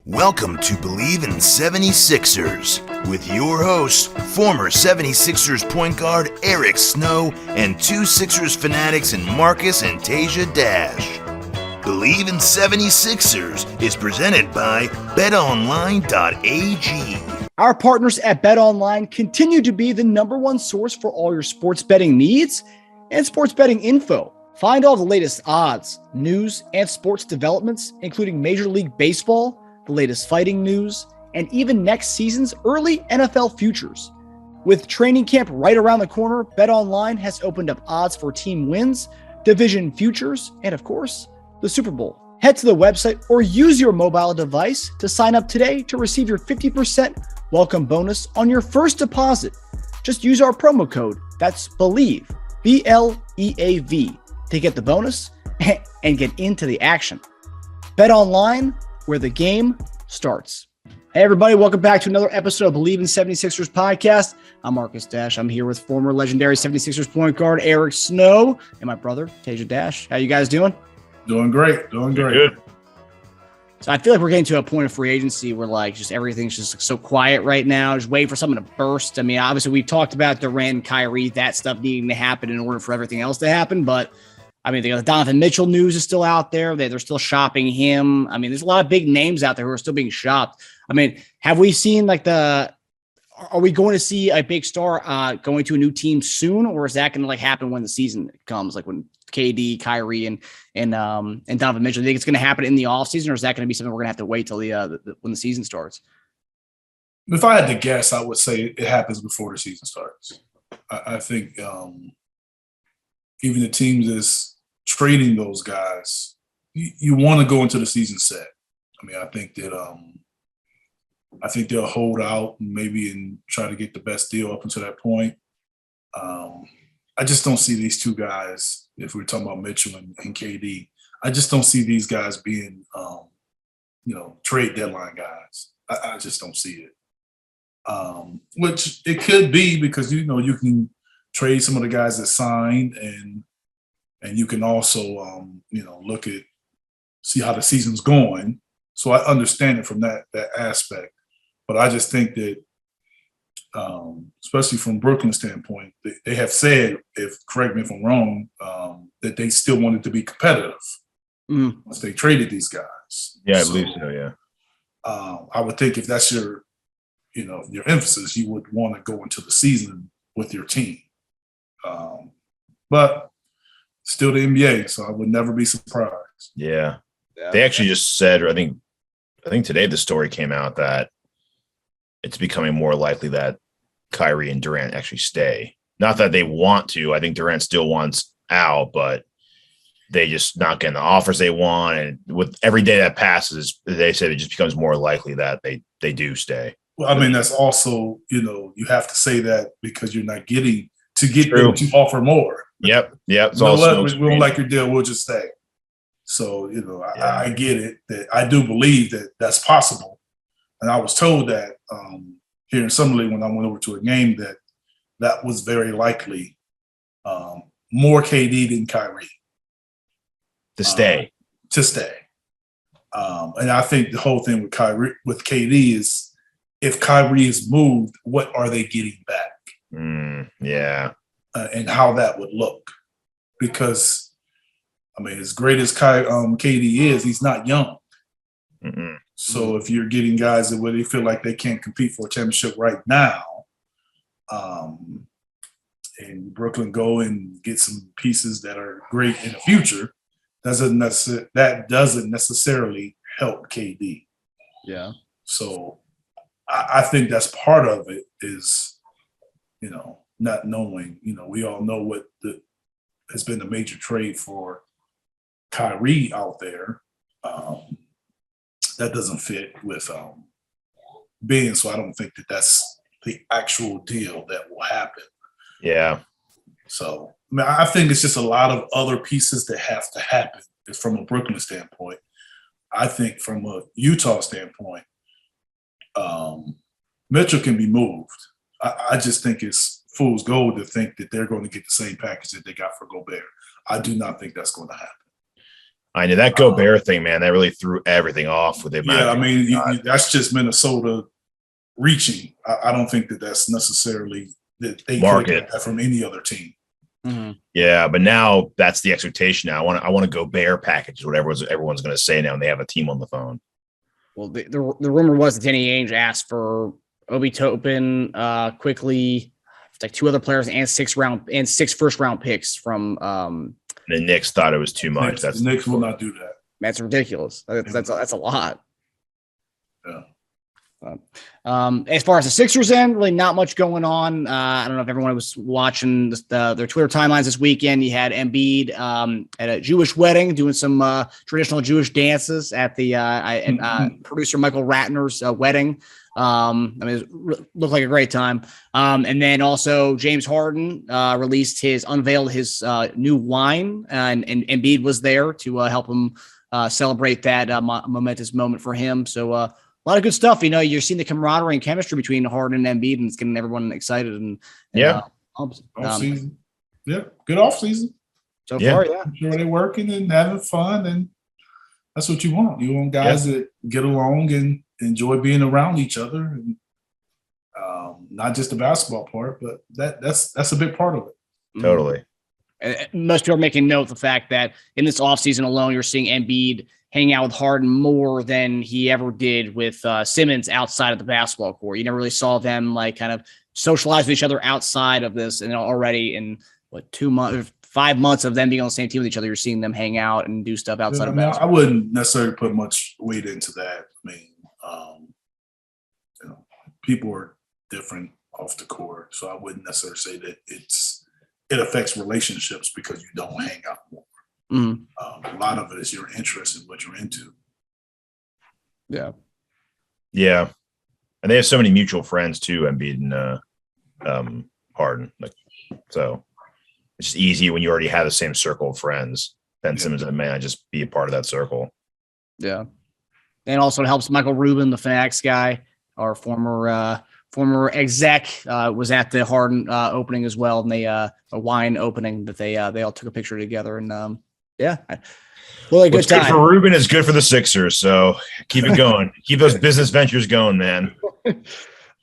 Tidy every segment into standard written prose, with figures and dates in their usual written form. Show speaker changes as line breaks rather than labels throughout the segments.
Welcome to Bleav In 76ers with your hosts, former 76ers point guard Eric Snow and two Sixers fanatics in Marcus and Teja Dash. Bleav In 76ers is presented by BetOnline.AG.
Our partners at BetOnline continue to be the number one source for all your sports betting needs and sports betting info. Find all the latest odds, news, and sports developments, including Major League Baseball, the latest fighting news, and even next season's early NFL futures. With training camp right around the corner, BetOnline has opened up odds for team wins, division futures, and of course, the Super Bowl. Head to the website or use your mobile device to sign up today to receive your 50% welcome bonus on your first deposit. Just use our promo code, that's Bleav, B-L-E-A-V, to get the bonus and get into the action. BetOnline, where the game starts. Hey everybody, welcome back to another episode of Bleav In 76ers podcast. I'm Marcus Dash. I'm here with former legendary 76ers point guard Eric Snow and my brother, Teja Dash. How you guys doing?
Doing great.
Good.
So I feel like we're getting to a point of free agency where like just everything's just like so quiet right now. Just waiting for something to burst. I mean, obviously we've talked about Durant and Kyrie, that stuff needing to happen in order for everything else to happen. But I mean, the Donovan Mitchell news is still out there. They're still shopping him. I mean, there's a lot of big names out there who are still being shopped. I mean, have we seen are we going to see a big star going to a new team soon, or is that going to like happen when the season comes, like when KD, Kyrie, and Donovan Mitchell? Do you think it's going to happen in the offseason, or is that going to be something we're going to have to wait till when the season starts?
If I had to guess, I would say it happens before the season starts. I think even the teams that's trading those guys, you want to go into the season set. I mean, I think they'll hold out maybe and try to get the best deal up until that point. I just don't see these two guys, if we're talking about Mitchell and KD, I just don't see these guys being, trade deadline guys. I just don't see it. Which it could be because, you can trade some of the guys that signed and you can also, see how the season's going. So I understand it from that aspect. But I just think that, especially from Brooklyn's standpoint, they have said, correct me if I'm wrong, that they still wanted to be competitive once they traded these guys.
Yeah, I believe so, yeah.
I would think if that's your emphasis, you would want to go into the season with your team. But still the NBA, so I would never be surprised.
Yeah. They actually just said, or I think today the story came out that it's becoming more likely that Kyrie and Durant actually stay. Not that they want to. I think Durant still wants out, but they just not getting the offers they want. And with every day that passes, they said it just becomes more likely that they do stay.
Well, I mean, that's also, you have to say that because you're not getting to get them to offer more.
Yep.
We don't like your deal. We'll just stay. So, I get it. That I do believe that that's possible. And I was told that here in Summer League when I went over to a game that was very likely more KD than Kyrie.
To stay.
And I think the whole thing with KD is if Kyrie is moved, what are they getting back? And how that would look. Because, I mean, as great as KD is, he's not young.
Mm-mm.
So if you're getting guys that really feel like they can't compete for a championship right now, and Brooklyn go and get some pieces that are great in the future, that doesn't necessarily help KD.
Yeah.
So I think that's part of it is, not knowing, we all know what has been a major trade for Kyrie out there. That doesn't fit with Ben, so I don't think that that's the actual deal that will happen.
Yeah.
So, I mean, I think it's just a lot of other pieces that have to happen from a Brooklyn standpoint. I think from a Utah standpoint, Mitchell can be moved. I just think it's fool's gold to think that they're going to get the same package that they got for Gobert. I do not think that's going to happen.
I know that Gobert thing, man. That really threw everything off with the
Yeah, I mean, that's just Minnesota reaching. I don't think that that's necessarily that they could get that from any other team.
Mm-hmm.
Yeah, but now that's the expectation. Now I want to Gobert package, whatever everyone's going to say now, and they have a team on the phone.
Well, the rumor was that Danny Ainge asked for Obi Toppin, quickly, like 2 other players and 6 first-round picks from.
The Knicks thought it was too much.
The Knicks will not do that.
That's ridiculous. That's a lot.
Yeah.
As far as the Sixers end, really not much going on. I don't know if everyone was watching their Twitter timelines this weekend. You had Embiid at a Jewish wedding doing some traditional Jewish dances at the producer Michael Ratner's wedding. I mean, it looked like a great time. And then also James Harden unveiled his new wine, and Embiid was there to help him celebrate that momentous moment for him. So a lot of good stuff. You know, you're seeing the camaraderie and chemistry between Harden and Embiid, and it's getting everyone excited.
Off-season. Yeah, good off-season.
So far, yeah.
I'm sure they're working and having fun, and that's what you want. You want guys that get along and enjoy being around each other, and not just the basketball part, but that's a big part of it.
Totally.
Most people are making note of the fact that in this offseason alone, you're seeing Embiid hang out with Harden more than he ever did with Simmons outside of the basketball court. You never really saw them like kind of socialize with each other outside of this. And already in 5 months of them being on the same team with each other, you're seeing them hang out and do stuff outside of basketball.
I wouldn't necessarily put much weight into that. I mean, people are different off the court, so I wouldn't necessarily say that it affects relationships because you don't hang out more.
Mm-hmm.
A lot of it is your interest in what you're into.
Yeah, and they have so many mutual friends too, Embiid and Harden. So it's just easy when you already have the same circle of friends. Ben Simmons and man, just be a part of that circle.
Yeah, and also it helps Michael Rubin, the Fanatics guy, our former exec, was at the Harden opening as well, and they a wine opening that they all took a picture together, and really good time.
Good for Rubin is good for the Sixers, so keep it going. Keep those business ventures going, man.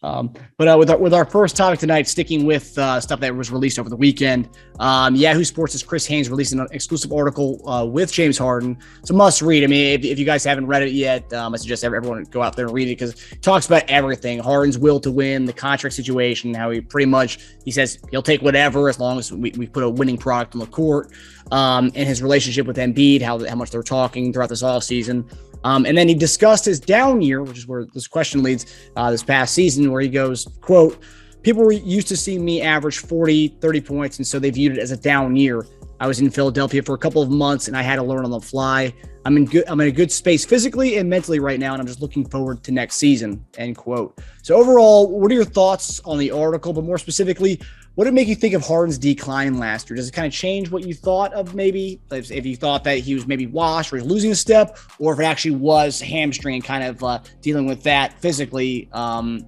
But with our first topic tonight, sticking with stuff that was released over the weekend, Yahoo Sports' Chris Haynes released an exclusive article with James Harden. It's a must read. I mean, if you guys haven't read it yet, I suggest everyone go out there and read it because it talks about everything: Harden's will to win, the contract situation, how he says he'll take whatever as long as we put a winning product on the court, and his relationship with Embiid, how much they're talking throughout this offseason. And then he discussed his down year, which is where this question leads, this past season, where he goes, quote, "People were used to seeing me average 40, 30 points, and so they viewed it as a down year. I was in Philadelphia for a couple of months, and I had to learn on the fly. I'm in a good space physically and mentally right now, and I'm just looking forward to next season," end quote. So overall, what are your thoughts on the article, but more specifically, what did it make you think of Harden's decline last year? Does it kind of change what you thought of maybe if you thought that he was maybe washed or he was losing a step, or if it actually was hamstring and kind of dealing with that physically? And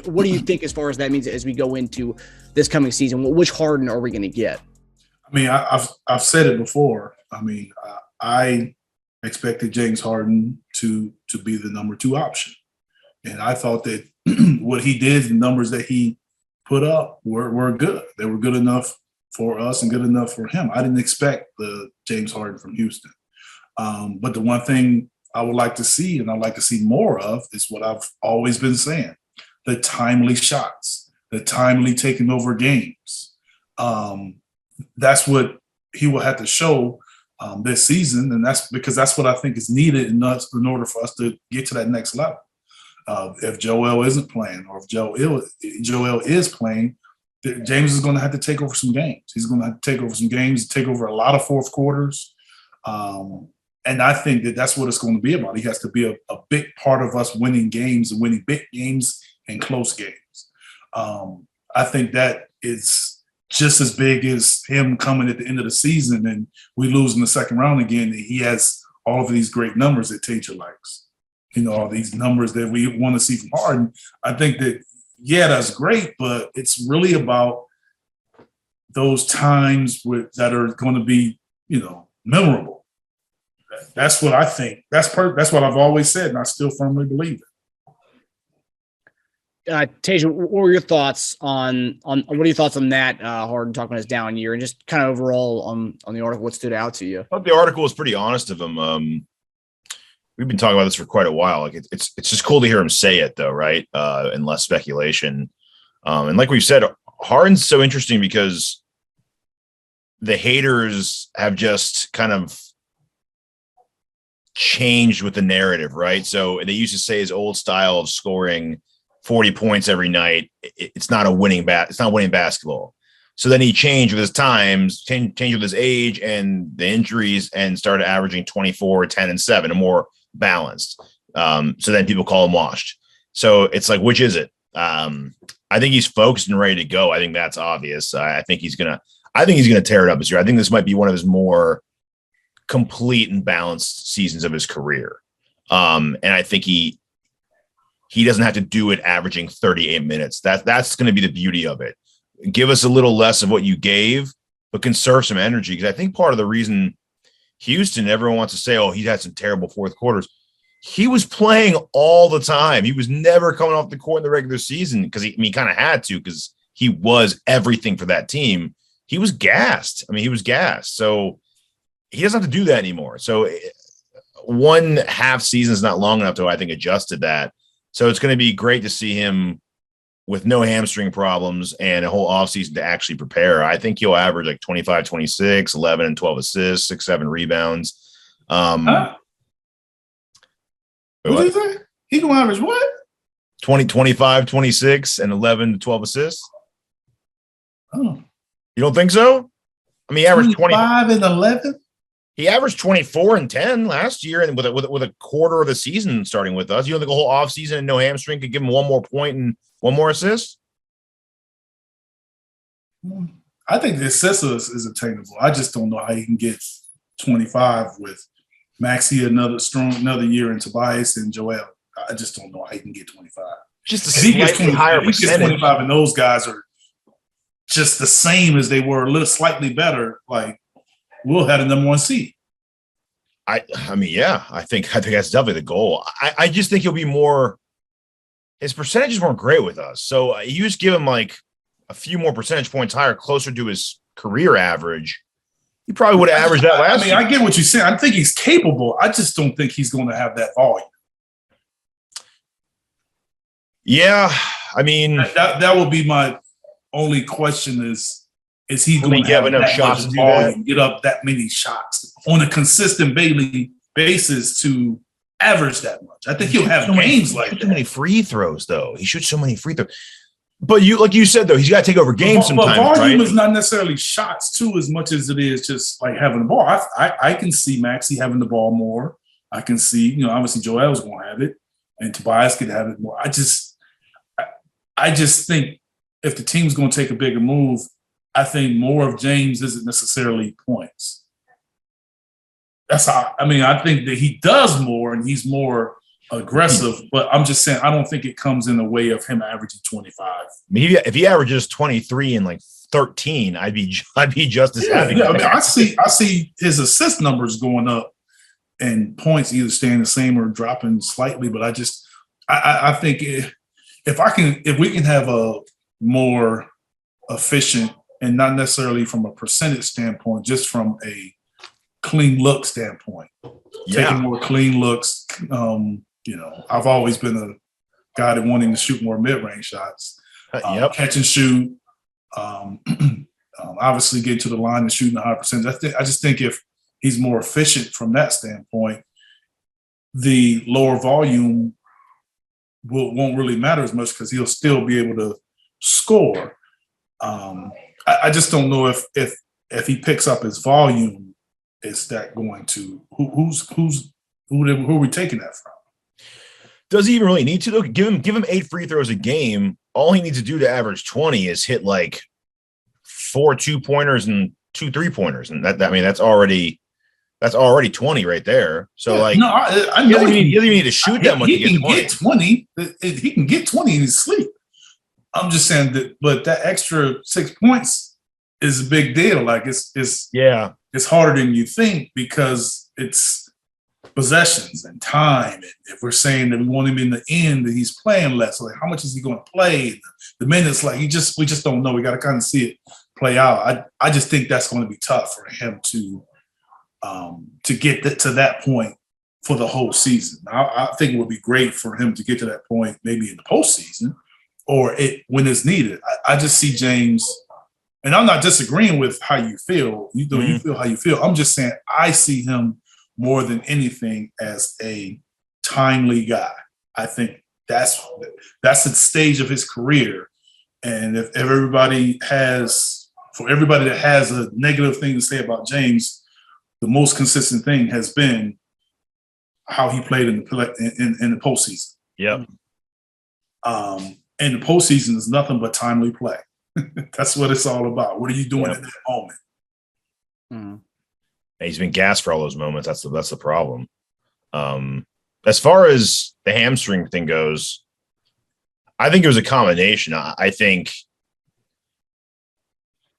what do you think as far as that means as we go into this coming season? Which Harden are we going to get?
I mean, I've said it before. I mean, I expected James Harden to be the number 2 option, and I thought that what he did, the numbers that he put up were good. They were good enough for us and good enough for him. I didn't expect the James Harden from Houston. But the one thing I would like to see, and I'd like to see more of, is what I've always been saying: the timely shots, the timely taking over games. That's what he will have to show this season, and that's because that's what I think is needed in order for us to get to that next level. If Joel isn't playing, or if Joel is playing, James is going to have to take over some games. He's going to have to take over some games, take over a lot of fourth quarters. And I think that that's what it's going to be about. He has to be a big part of us winning games and winning big games and close games. I think that is just as big as him coming at the end of the season and we lose in the second round again. He has all of these great numbers that Teja likes. All these numbers that we want to see from Harden. I think that, that's great, but it's really about those times that are going to be, memorable. That's what I think. That's what I've always said, and I still firmly believe it.
Teja, what were your thoughts on what are your thoughts on that Harden talking about his down year and just kind of overall on the article? What stood out to you?
I thought the article was pretty honest of him. We've been talking about this for quite a while. Like it's just cool to hear him say it though, right? And less speculation. And like we've said, Harden's so interesting because the haters have just kind of changed with the narrative, right? So they used to say his old style of scoring 40 points every night, it's not winning basketball. So then he changed with his times, changed with his age and the injuries, and started averaging 24, 10, and 7, and more balanced. So then people call him washed. So it's like, which is it? I think he's focused and ready to go. I think that's obvious. I think he's gonna tear it up this year. I think this might be one of his more complete and balanced seasons of his career. And I think he doesn't have to do it averaging 38 minutes. That's going to be the beauty of it. Give us a little less of what you gave, but conserve some energy. Because I think part of the reason Houston, everyone wants to say, oh, he had some terrible fourth quarters. He was playing all the time. He was never coming off the court in the regular season because he kind of had to, because he was everything for that team. He was gassed. So he doesn't have to do that anymore. So 1.5 season is not long enough to, I think, adjust to that. So it's going to be great to see him with no hamstring problems and a whole offseason to actually prepare. I think he'll average like 25, 26, 11 and 12 assists, 6, 7 rebounds.
What did you say? He going to average what?
20, 25, 26, and 11 to 12 assists.
Oh.
You don't think so? I mean, he averaged
25 and 11?
He averaged 24 and 10 last year, and with a quarter of the season starting with us. You don't think a whole offseason and no hamstring could give him one more point and one more assist?
I think the assist is attainable. I just don't know how he can get 25 with Maxey another year, and Tobias and Joel. I just don't know how he can get 25.
Just a slightly higher percentage.
He gets 25, and those guys are just the same as they were, a little slightly better. Like, we'll have the number 1 seed.
I mean, yeah, I think that's definitely the goal. I just think he'll be more. His percentages weren't great with us, so you just give him like a few more percentage points higher, closer to his career average. He probably would have averaged that last year.
I get what you're saying. I think he's capable. I just don't think he's going to have that volume.
Yeah, I mean,
that will be my only question: is he going to have
enough shots to do that?
Get up that many shots on a consistent basis to average that much? I think he'll have games like that.
Too many free throws, though. He shoots so many free throws. But like you said, though, he's got to take over games sometimes.
But volume
right?
is not necessarily shots too, as much as it is just like having the ball. I can see Maxey having the ball more. I can see, obviously Joel's going to have it, and Tobias could have it more. I just think if the team's going to take a bigger move, I think more of James isn't necessarily points. That's how. I mean, I think that he does more and he's more aggressive, but I'm just saying I don't think it comes in the way of him averaging 25.
I mean, if he averages 23 and like 13, I'd be just as happy.
Yeah, I mean, I see his assist numbers going up and points either staying the same or dropping slightly. But I think if we can have a more efficient, and not necessarily from a percentage standpoint, just from a clean look standpoint, taking more clean looks. I've always been a guy that wanting to shoot more mid-range shots, catch and shoot. Obviously, get to the line and shooting a high percentage. I just think if he's more efficient from that standpoint, the lower volume won't really matter as much because he'll still be able to score. I just don't know if he picks up his volume, is that going to who are we taking that from?
Does he even really need to? Look, give him 8 free throws a game. All he needs to do to average 20 is hit like 4 2-pointers and 2 3-pointers, and that's already 20 right there. So I know he doesn't even need to shoot that much. He can get 20.
He can get 20 in his sleep. I'm just saying that, but that extra 6 points is a big deal. Like it's harder than you think because it's possessions and time. And if we're saying that we want him in the end, that he's playing less, like how much is he going to play? The minutes, like we just don't know. We got to kind of see it play out. I just think that's going to be tough for him to get to that point for the whole season. I think it would be great for him to get to that point maybe in the postseason or when it's needed. I just see James, and I'm not disagreeing with how you feel. You feel how you feel. I'm just saying I see him more than anything as a timely guy. I think that's the stage of his career. And if everybody that has a negative thing to say about James, the most consistent thing has been how he played in the postseason.
Yep.
And the postseason is nothing but timely play. That's what it's all about. What are you doing in that moment?
Mm-hmm.
He's been gassed for all those moments. That's the problem. As far as the hamstring thing goes, I think it was a combination. I think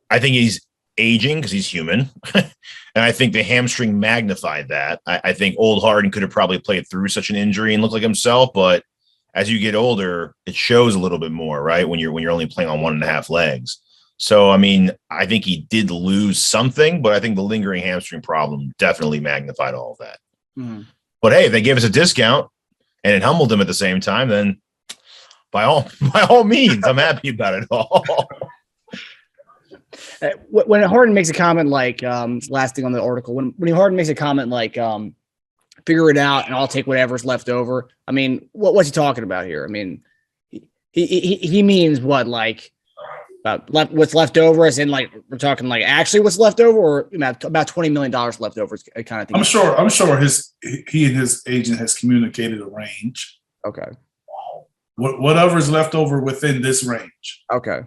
he's aging because he's human. And I think the hamstring magnified that. I think old Harden could have probably played through such an injury and looked like himself, but as you get older, it shows a little bit more, right? When you're only playing on 1.5 legs. So, I mean, I think he did lose something, but I think the lingering hamstring problem definitely magnified all of that. Mm-hmm. But hey, if they gave us a discount and it humbled him at the same time, then by all means, I'm happy about it all.
When Harden makes a comment like last thing on the article, when Harden makes a comment like figure it out and I'll take whatever's left over. I mean, what's he talking about here? I mean, he means what, like what's left over, as in like we're talking like actually what's left over, or about $20 million left over kind of thing.
I'm sure he and his agent has communicated a range.
Okay.
Whatever's left over within this range.
Okay.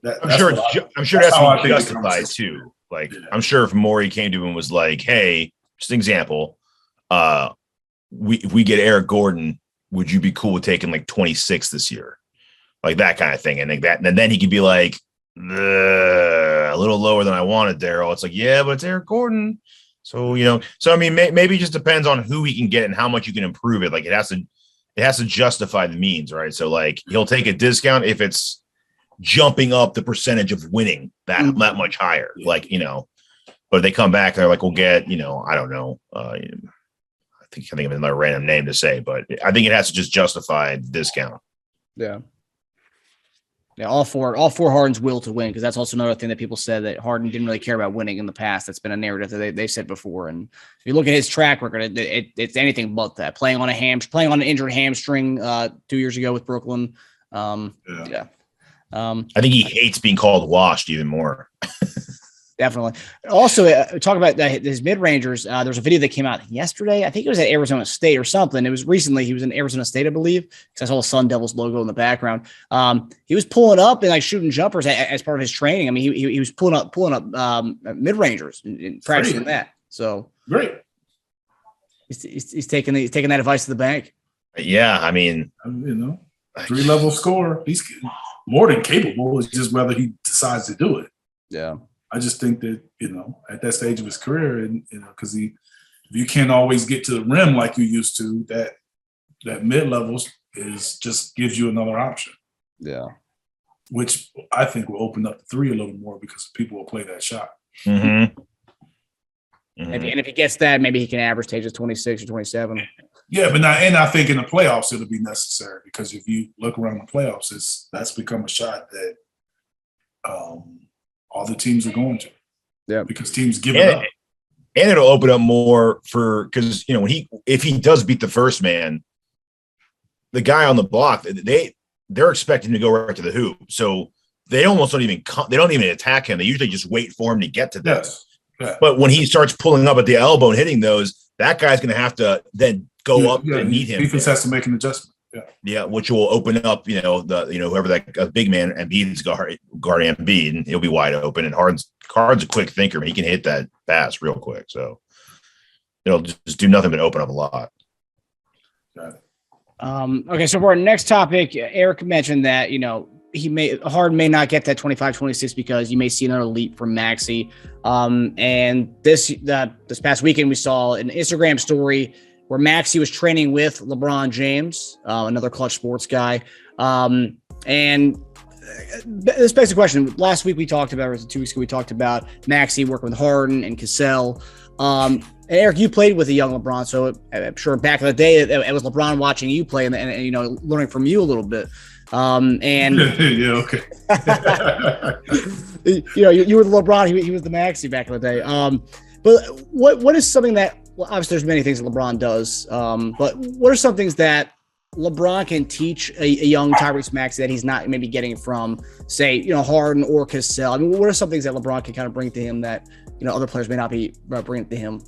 I'm sure that's justified too. Like, I'm sure if Morey came to him and was like, "Hey, just an example, if we get Eric Gordon, would you be cool with taking like 26 this year?" Like that kind of thing. And then he could be like, a little lower than I wanted, Daryl. It's like, yeah, but it's Eric Gordon. So, I mean, maybe it just depends on who he can get and how much you can improve it. Like it has to justify the means, right? So like he'll take a discount if it's jumping up the percentage of winning that much higher. Like, but if they come back and they're like, we'll get, I don't know. I think of another random name to say, but I think it has to just justify the discount.
Yeah. Yeah, all four Harden's will to win, because that's also another thing that people said, that Harden didn't really care about winning in the past. That's been a narrative that they said before. And if you look at his track record, it's anything but that. Playing on an injured hamstring 2 years ago with Brooklyn. Yeah.
I think he hates being called washed even more.
Definitely. Also, talk about his mid-rangers. There's a video that came out yesterday. I think it was at Arizona State or something. It was recently. He was in Arizona State, I Bleav, because I saw the Sun Devils logo in the background. He was pulling up and like shooting jumpers as part of his training. I mean, he was pulling up mid-rangers and practicing that. So
great.
He's taking that advice to the bank.
Yeah, I mean,
3-level scorer. He's more than capable. It's just whether he decides to do it.
Yeah.
I just think that, at that stage of his career, and, because if you can't always get to the rim like you used to, that mid-levels just gives you another option.
Yeah.
Which I think will open up the three a little more, because people will play that shot.
Mm-hmm.
Mm-hmm. And if he gets that, maybe he can average Teja's 26 or 27.
Yeah, but I think in the playoffs it'll be necessary, because if you look around the playoffs, that's become a shot that all the teams are going to. Yeah, because teams give it up.
And it'll open up more because if he does beat the first man, the guy on the block, they're expecting to go right to the hoop. So they almost don't even attack him. They usually just wait for him to get to them.
Yes. Yeah.
But when he starts pulling up at the elbow and hitting those, that guy's going to have to then go up and meet him.
Defense has to make an adjustment.
Yeah, which will open up, whoever that big man Embiid's guard Embiid, and he'll be wide open. And Harden's a quick thinker, but he can hit that pass real quick. So it'll just do nothing but open up a lot.
Got it.
Okay, so for our next topic, Eric mentioned that Harden may not get that 25, 26 because you may see another leap from Maxey. And this past weekend, we saw an Instagram story where Maxey was training with LeBron James, another Clutch Sports guy. And this begs the question. Last week we talked about, or 2 weeks ago, we talked about Maxey working with Harden and Cassell. And Eric, you played with a young LeBron, so I'm sure back in the day it was LeBron watching you play and learning from you a little bit. And
yeah, okay.
you were the LeBron, he was the Maxey back in the day. But what is something that, well, obviously there's many things that LeBron does, but what are some things that LeBron can teach a young Tyrese Maxey that he's not maybe getting from, say, Harden or Cassell? I mean, what are some things that LeBron can kind of bring to him that, other players may not be bringing to him?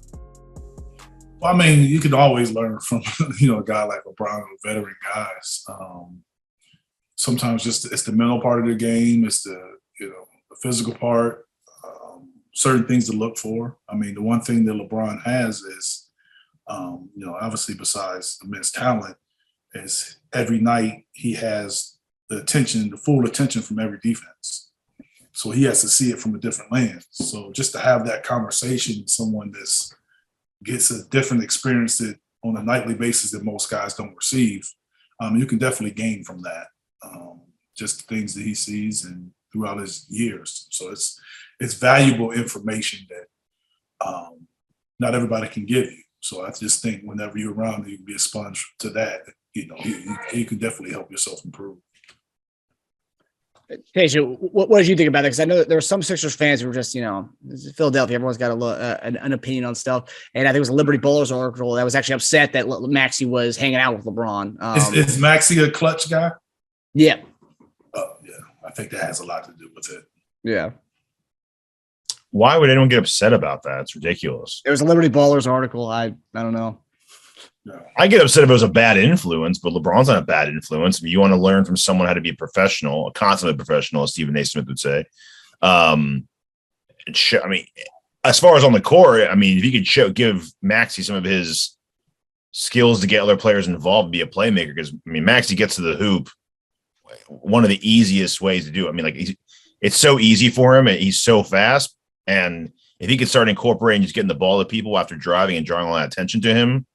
Well, I mean, you can always learn from, a guy like LeBron, veteran guys. Sometimes just it's the mental part of the game. It's the physical part. Certain things to look for. I mean, the one thing that LeBron has is, obviously besides immense talent, is every night he has the full attention from every defense. So he has to see it from a different lens. So just to have that conversation with someone that gets a different experience that on a nightly basis that most guys don't receive, you can definitely gain from that. Just the things that he sees and throughout his years. So it's valuable information that not everybody can give you. So I just think whenever you're around, you can be a sponge to that. You can definitely help yourself improve.
Teja, what did you think about that? Because I know that there were some Sixers fans who were just, Philadelphia, everyone's got an opinion on stuff. And I think it was a Liberty Bowlers article that was actually upset that Maxey was hanging out with LeBron.
Is Maxey a clutch guy?
Yeah.
Oh, yeah. I think that has a lot to do with it.
Yeah.
Why would anyone get upset about that? It's ridiculous.
There was a Liberty Ballers article. I don't know.
No.
I get upset if it was a bad influence, but LeBron's not a bad influence. I mean, you want to learn from someone how to be a professional, a consummate professional, as Stephen A. Smith would say. I mean, as far as on the court, I mean, if you could give Maxey some of his skills to get other players involved and be a playmaker, because, I mean, Maxey gets to the hoop one of the easiest ways to do it. I mean, like, it's so easy for him, and he's so fast. And if he could start incorporating just getting the ball to people after driving and drawing all that attention to him,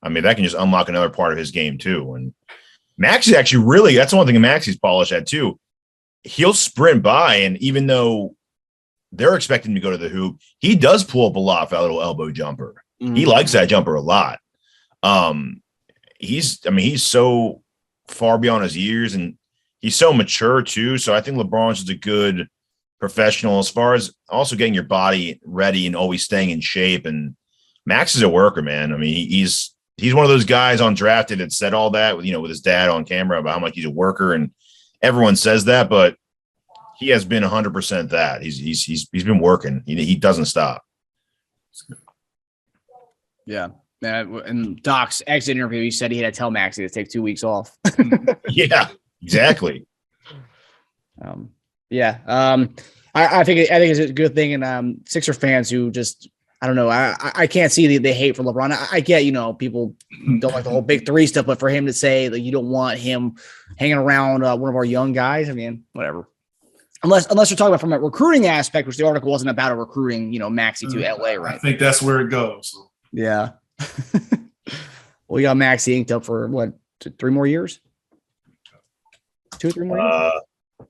I mean, that can just unlock another part of his game too. And Maxey's actually that's one thing Maxey's polished at too. He'll sprint by, and even though they're expecting him to go to the hoop, he does pull up a lot for that little elbow jumper. Mm-hmm. He likes that jumper a lot. He's so far beyond his years, and he's so mature too. So I think LeBron's just a good professional as far as also getting your body ready and always staying in shape. And Max is a worker, man. I mean, he's one of those guys on Drafted that said all that with his dad on camera about how much he's a worker, and everyone says that, but he has been 100% that. He's been working. He doesn't stop.
Yeah. And Doc's exit interview, he said he had to tell Maxey to take 2 weeks off.
Yeah, exactly.
I think it's a good thing. And Sixer fans who just, I don't know, I can't see the hate for LeBron. I get, people don't like the whole big three stuff, but for him to say that you don't want him hanging around one of our young guys, I mean, whatever. Unless you're talking about from a recruiting aspect, which the article wasn't about a recruiting, Maxey to LA, right?
I think that's where it goes.
Yeah. We got Maxey inked up for what, 3 more years? 2 or 3 more years?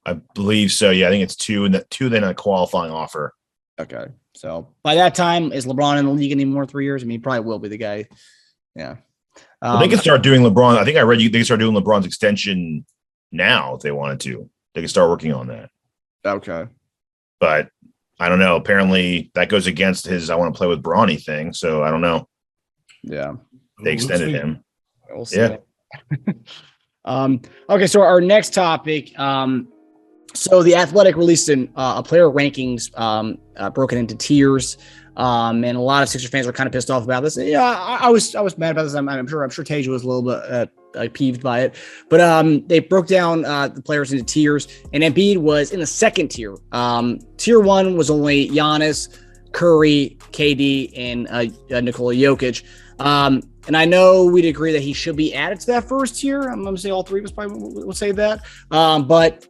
I believe so. Yeah, I think it's 2 and then a qualifying offer.
Okay. So by that time, is LeBron in the league anymore? 3 years? I mean, he probably will be the guy. Yeah.
They can start doing LeBron. I think I read they can start doing LeBron's extension now if they wanted to. They can start working on that.
Okay.
But I don't know. Apparently that goes against his I want to play with Bronny thing. So I don't know.
Yeah.
They extended him.
We'll see. Yeah. Okay. So our next topic. So the Athletic released a player rankings broken into tiers. And a lot of Sixers fans were kind of pissed off about this. Yeah, I was mad about this. I'm sure Teja was a little bit peeved by it. But they broke down the players into tiers, and Embiid was in the second tier. Tier 1 was only Giannis, Curry, KD, and Nikola Jokic. And I know we'd agree that he should be added to that first tier. I'm going to say all 3 of us probably would say that. But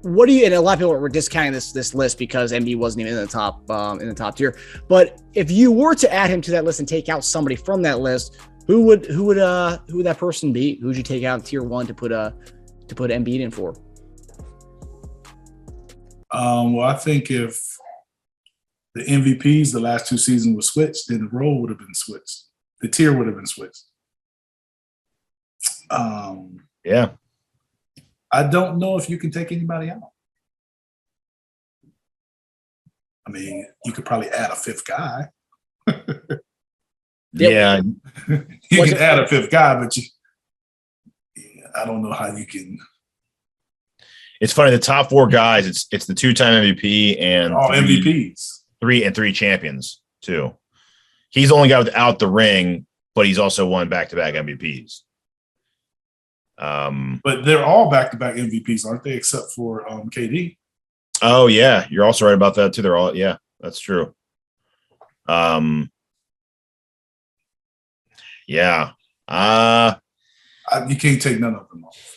what do you? And a lot of people were discounting this list because Embiid wasn't even in the top tier. But if you were to add him to that list and take out somebody from that list, who would that person be? Who would you take out tier 1 to put Embiid in for?
Well, I think if the MVPs the last 2 seasons were switched, then the role would have been switched. The tier would have been switched.
Yeah.
I don't know if you can take anybody out. I mean, you could probably add a 5th guy.
Yeah.
You can add a 5th guy, but I don't know how you can.
It's funny. The top 4 guys, it's the 2-time MVP and
all MVPs.
3 champions too. He's the only guy without the ring, but he's also won back-to-back MVPs.
But they're all back-to-back MVPs, aren't they? Except for KD.
Oh yeah, you're also right about that too. They're all that's true. Yeah.
You can't take none of them off.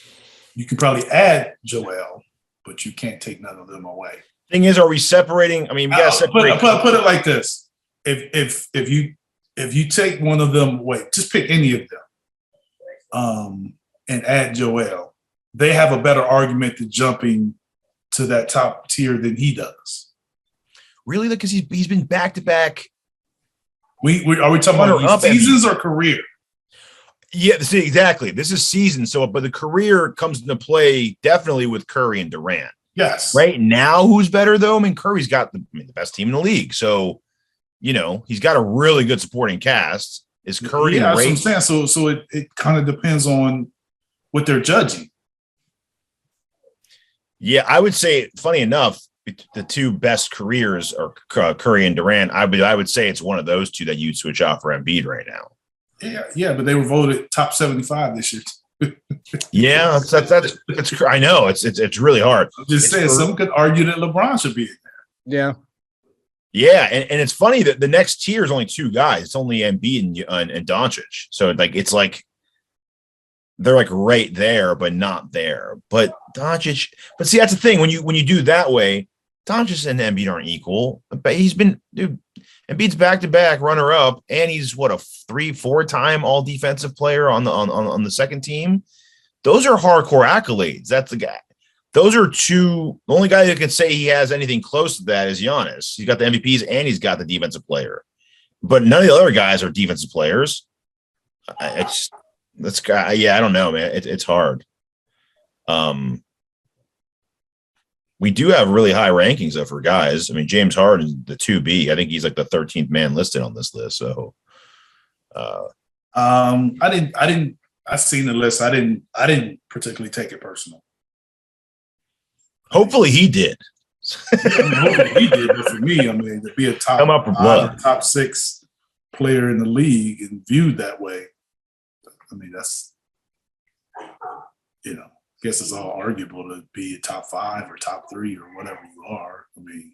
You can probably add Joel, but you can't take none of them away.
Thing is, are we separating? I mean, we gotta separate.
Put it like this: if you take one of them away, just pick any of them, and add Joel, they have a better argument to jumping to that top tier than he does.
Really, because he's been back to back.
Are we talking about seasons or career?
Yeah, see, exactly. This is season. So, but the career comes into play definitely with Curry and Durant.
Yes.
Right now, who's better though? I mean, Curry's got the best team in the league. So, he's got a really good supporting cast. Is Curry?
Yeah, that's what I'm saying. So it kind of depends on what they're judging.
Yeah, I would say, funny enough, the 2 best careers are Curry and Durant. I would say it's one of those 2 that you'd switch out for Embiid right now.
Yeah, but they were voted top 75 this year.
Yeah, that's I know it's really hard.
I'm just saying, some could argue that LeBron should be in
Yeah.
there.
Yeah, and it's funny that the next tier is only 2 guys. It's only Embiid and Doncic. So it's like they're like right there, but not there. But Doncic. But see, that's the thing when you do that way, Doncic and Embiid aren't equal. But Embiid's back-to-back runner-up, and he's a 3-4-time all-defensive player on the second team. Those are hardcore accolades. That's the guy. Those are 2. The only guy that can say he has anything close to that is Giannis. He's got the MVPs and he's got the defensive player. But none of the other guys are defensive players. I don't know, man. It's hard. We do have really high rankings though for guys. I mean, James Harden, the 2B, I think he's like the 13th man listed on this list. So,
I seen the list. I didn't particularly take it personal.
Hopefully he did.
Hopefully he did, but for me, I mean, to be a top 6 player in the league and viewed that way, I mean, that's, I guess it's all arguable to be a top 5 or top 3 or whatever you are. I mean,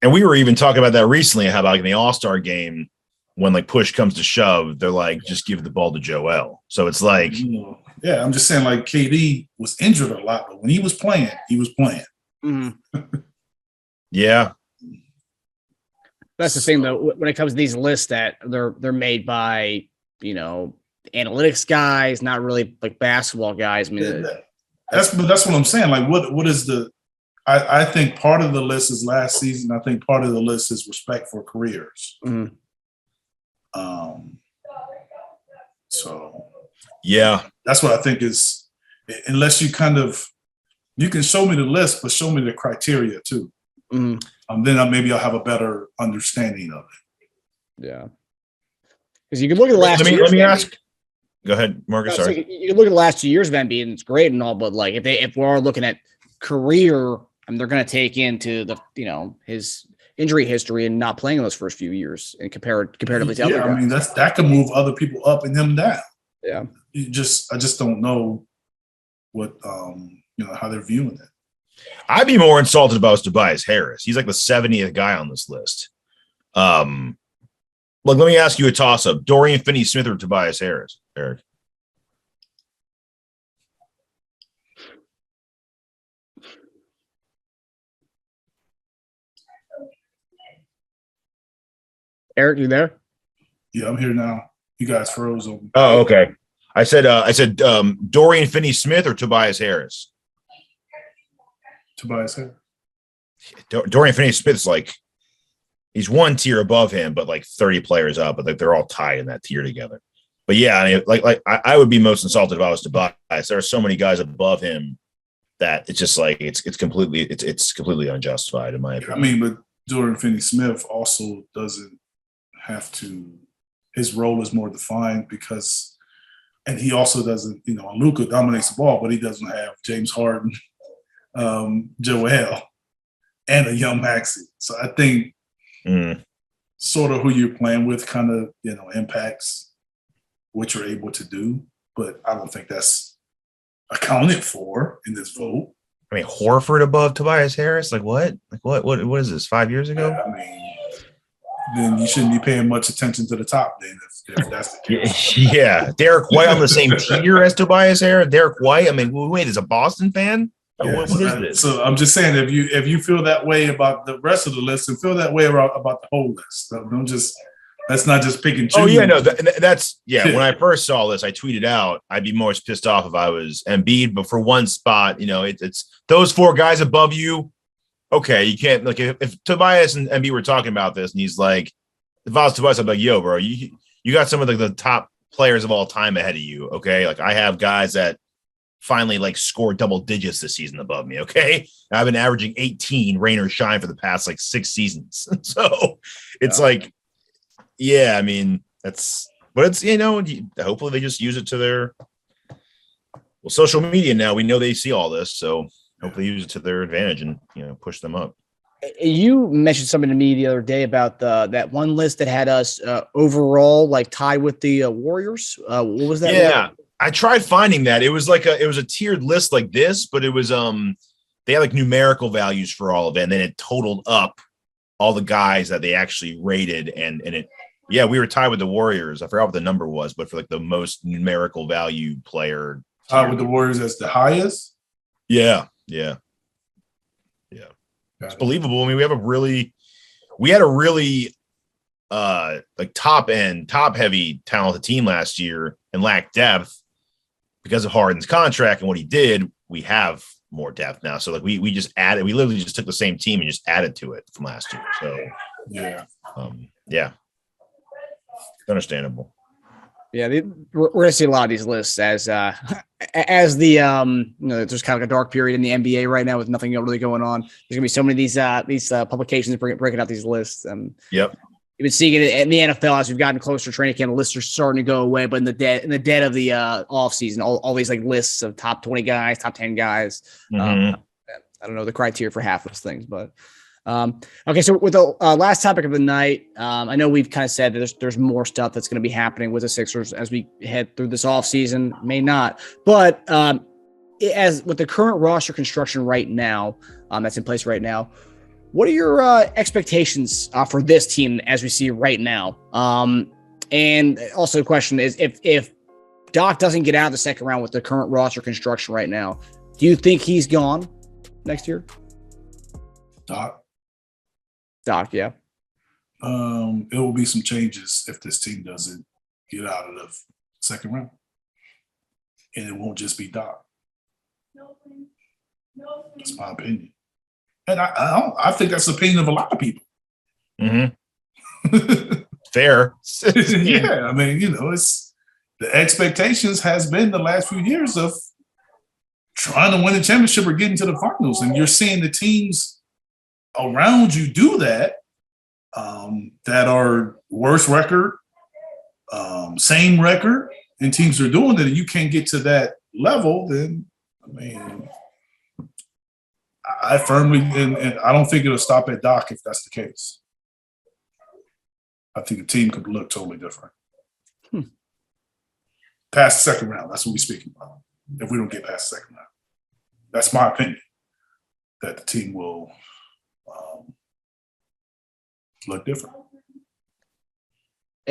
and we were even talking about that recently, how about in the All-Star game, when like push comes to shove, they're like, just give the ball to Joel. So it's like,
yeah, I'm just saying, like, KD was injured a lot, but when he was playing, he was playing.
Mm-hmm.
Yeah.
That's the thing, though, when it comes to these lists that they're made by, analytics guys, not really like basketball guys. I mean,
that's what I'm saying. Like, what is the? I think part of the list is last season. I think part of the list is respect for careers.
Mm-hmm.
So
yeah,
that's what I think is. Unless you you can show me the list, but show me the criteria too.
Mm-hmm.
Then maybe I'll have a better understanding of it.
Yeah, because you can look at the last.
Let me ask. Go ahead, Marcus. Sorry.
You can look at the last 2 years of Embiid, and it's great and all, but like if we are looking at career, they're going to take into the his injury history and not playing in those first few years and comparatively to other guys.
I mean that could move other people up and them down.
Yeah,
I just don't know what how they're viewing it.
I'd be more insulted about Tobias Harris. He's like the 70th guy on this list. Look, let me ask you a toss-up. Dorian Finney-Smith or Tobias Harris, Eric?
Eric, you there?
Yeah, I'm here now. You guys froze on me.
Oh, okay. I said Dorian Finney-Smith or Tobias Harris.
Tobias Harris.
Dorian Finney-Smith's like he's one tier above him, but like 30 players up, but like they're all tied in that tier together. But yeah, I mean, I would be most insulted if I was Tobias. There are so many guys above him that it's just like it's completely unjustified in my opinion.
I mean, but Dorian Finney-Smith also doesn't have to. His role is more defined because, and he also doesn't. Luka dominates the ball, but he doesn't have James Harden, Joel, and a young Maxey. So I think sort of who you're playing with kind of impacts what you're able to do, but I don't think that's accounted for in this vote.
I mean, Horford above Tobias Harris? Like what? Like what is this, 5 years ago?
I mean, then you shouldn't be paying much attention to the top then if that's the case.
Yeah. Derek White on the same tier as Tobias Harris? Derek White? I mean, wait, is a Boston fan?
Yeah,
what is this?
So I'm just saying if you feel that way about the rest of the list and feel that way about the whole list, let's not just pick and choose.
Oh, yeah, no, that's when I first saw this, I tweeted out, I'd be more pissed off if I was Embiid, but for one spot, it's those four guys above you. Okay, you can't, like, if Tobias and Embiid were talking about this, and he's like, if I was Tobias, I'd be like, yo, bro, you got some of the top players of all time ahead of you, okay? Like, I have guys that finally, like, scored double digits this season above me, okay? I've been averaging 18, rain or shine, for the past, like, 6 seasons. So, it's like, yeah, I mean, it's hopefully they just use it to their social media now. We know they see all this, so hopefully use it to their advantage and push them up.
You mentioned something to me the other day about that one list that had us overall like tied with the Warriors. What was that?
Yeah, I tried finding that. It was like a tiered list like this, but it was they had like numerical values for all of it, and then it totaled up all the guys that they actually rated, and it. Yeah, we were tied with the Warriors. I forgot what the number was, but for like the most numerical value player.
Tied with the Warriors as the highest?
Yeah. It's believable. I mean, we had a really like top heavy talented team last year and lacked depth because of Harden's contract and what he did. We have more depth now. So like we literally just took the same team and just added to it from last year. So yeah. Understandable.
Yeah, we're going to see a lot of these lists as the there's kind of like a dark period in the NBA right now with nothing really going on. There's going to be so many of these publications breaking out these lists.
Yep.
You've been seeing it in the NFL as we've gotten closer to training camp. The lists are starting to go away, but in the dead of the off season, all these like lists of top 20 guys, top 10 guys. I don't know the criteria for half those things, but. Okay, so with the last topic of the night, I know we've kind of said that there's more stuff that's going to be happening with the Sixers as we head through this offseason. May not, but as with the current roster construction right now, that's in place right now, what are your expectations for this team as we see it right now? And also the question is, if Doc doesn't get out of the second round with the current roster construction right now, do you think he's gone next year? Doc, yeah.
It will be some changes if this team doesn't get out of the second round. And it won't just be Doc. That's my opinion. And I think that's the opinion of a lot of people.
Mm-hmm. Fair.
Yeah, I mean, it's the expectations has been the last few years of trying to win a championship or getting to the finals. And you're seeing the teams around you do that, that are worse record, same record, and teams are doing it, and you can't get to that level, then, I mean, I firmly, and I don't think it'll stop at Doc if that's the case. I think the team could look totally different. Past the second round, that's what we're speaking about. If we don't get past the second round. That's my opinion, that the team will look different.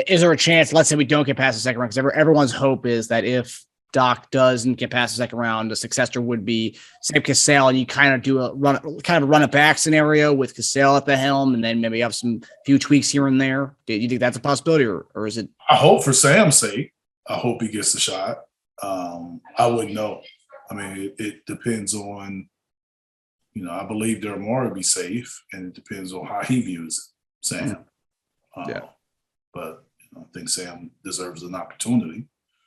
Is there a chance, let's say we don't get past the second round, because everyone's hope is that if Doc doesn't get past the second round, the successor would be Sam Cassell, and you kind of do a run it back scenario with Cassell at the helm, and then maybe have some few tweaks here and there. Do you think that's a possibility, or is it?
I hope for Sam's sake, I hope he gets the shot. I wouldn't know. I mean, it depends on, I believe Dermar will be safe, and it depends on how he views Sam. But I think Sam deserves an opportunity.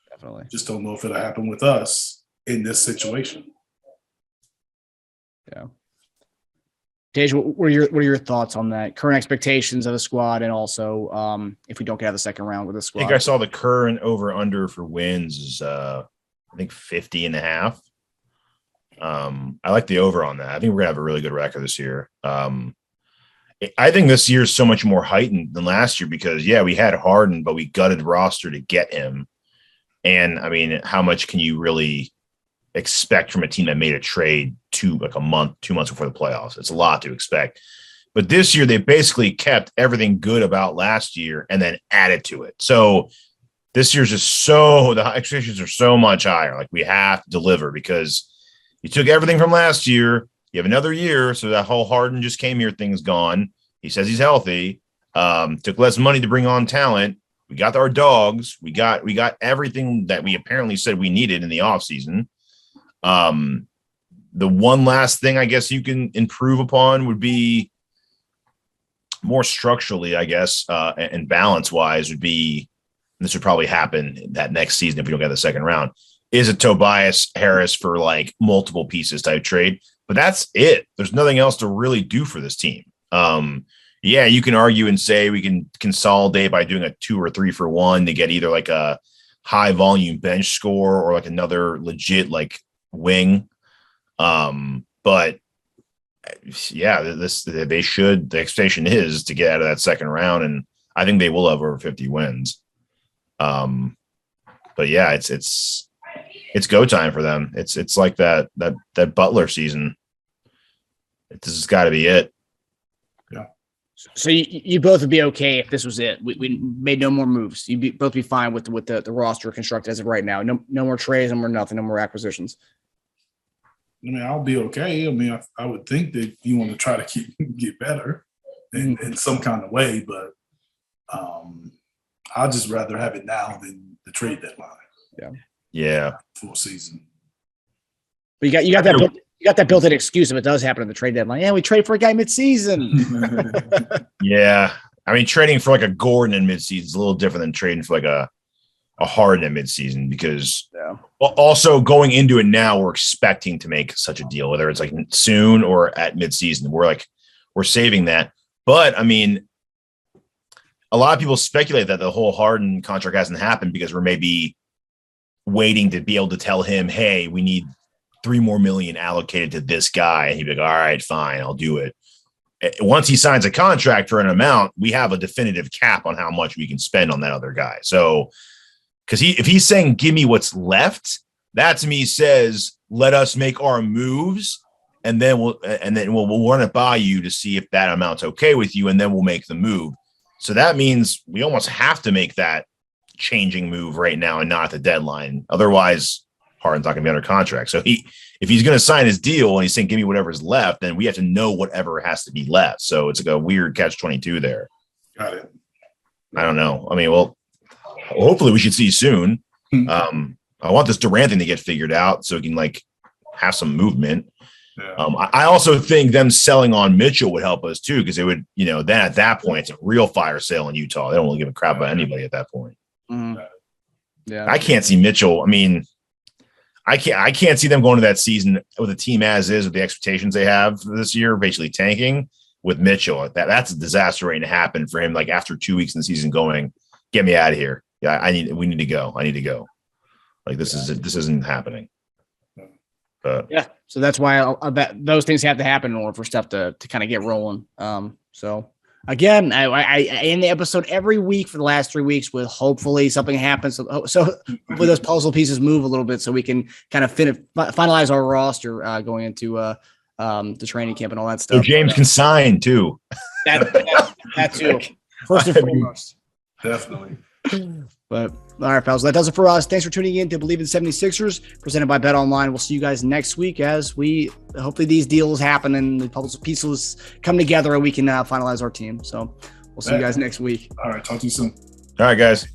Definitely.
Just don't know if it'll happen with us in this situation.
Yeah. Teja, what are your thoughts on that? Current expectations of the squad, and also if we don't get out of the second round with the squad.
I think I saw the current over under for wins is I think 50.5. I like the over on that. I think we're gonna have a really good record this year. I think this year is so much more heightened than last year because we had Harden, but we gutted roster to get him. And I mean, how much can you really expect from a team that made a trade 2 months before the playoffs? It's a lot to expect. But this year, they basically kept everything good about last year and then added to it. So this year's just the expectations are so much higher. Like, we have to deliver because you took everything from last year. You have another year. So that whole Harden just came here thing's gone. He says he's healthy. Took less money to bring on talent. We got our dogs. We got everything that we apparently said we needed in the offseason. The one last thing I guess you can improve upon would be more structurally, I guess, and balance-wise would be, and this would probably happen that next season if we don't get the second round, is a Tobias Harris for like multiple pieces type trade. But that's it. There's nothing else to really do for this team. You can argue and say we can consolidate by doing a 2 or 3 for 1 to get either like a high volume bench score or like another legit like wing. But the expectation is to get out of that second round, and I think they will have over 50 wins. But yeah, it's go time for them. It's like that Butler season. This has got to be it.
So you both would be okay if this was it. We made no more moves. You'd both be fine with the roster constructed as of right now. No more trades, no more nothing, no more acquisitions.
I mean, I'll be okay. I mean, I would think that you want to try to get better in some kind of way, but I'd just rather have it now than the trade deadline.
Yeah.
Full season.
But you got that built-in excuse if it does happen in the trade deadline. Yeah, we trade for a guy mid-season.
Yeah. I mean, trading for like a Gordon in mid-season is a little different than trading for like a Harden in mid-season because also going into it now, we're expecting to make such a deal, whether it's like soon or at mid-season. We're saving that. But I mean, a lot of people speculate that the whole Harden contract hasn't happened because we're maybe waiting to be able to tell him, hey, we need $3 more million allocated to this guy. And he'd be like, all right, fine, I'll do it. Once he signs a contract for an amount, we have a definitive cap on how much we can spend on that other guy. So, because if he's saying, give me what's left, that to me says, let us make our moves. And then we'll run it by you to see if that amount's okay with you. And then we'll make the move. So that means we almost have to make that changing move right now and not at the deadline. Otherwise, Harden's not going to be under contract. So if he's going to sign his deal and he's saying, give me whatever's left, then we have to know whatever has to be left. So it's like a weird catch-22 there.
Got it.
I don't know. I mean, well, hopefully we should see soon. I want this Durant thing to get figured out so we can like have some movement. Yeah. I also think them selling on Mitchell would help us too, because it would, then at that point, it's a real fire sale in Utah. They don't really give a crap about anybody at that point.
Mm-hmm. Yeah,
I can't see Mitchell. I mean, I can't see them going to that season with a team as is with the expectations they have for this year, basically tanking with Mitchell. That's a disaster waiting to happen for him. Like after 2 weeks in the season, going, get me out of here. Yeah, we need to go. I need to go. Like this isn't happening.
So that's why those things have to happen in order for stuff to kind of get rolling. So again, I end the episode every week for the last 3 weeks with hopefully something happens. So with those puzzle pieces move a little bit so we can kind of finalize our roster going into the training camp and all that stuff.
So James can sign too.
That too. First and foremost.
Definitely.
But all right, pals, that does it for us. Thanks for tuning in to Bleav In 76ers, presented by BetOnline. We'll see you guys next week as we hopefully these deals happen and the puzzle pieces come together and we can finalize our team. So we'll see you guys next week.
All right, talk to you soon.
All right, guys.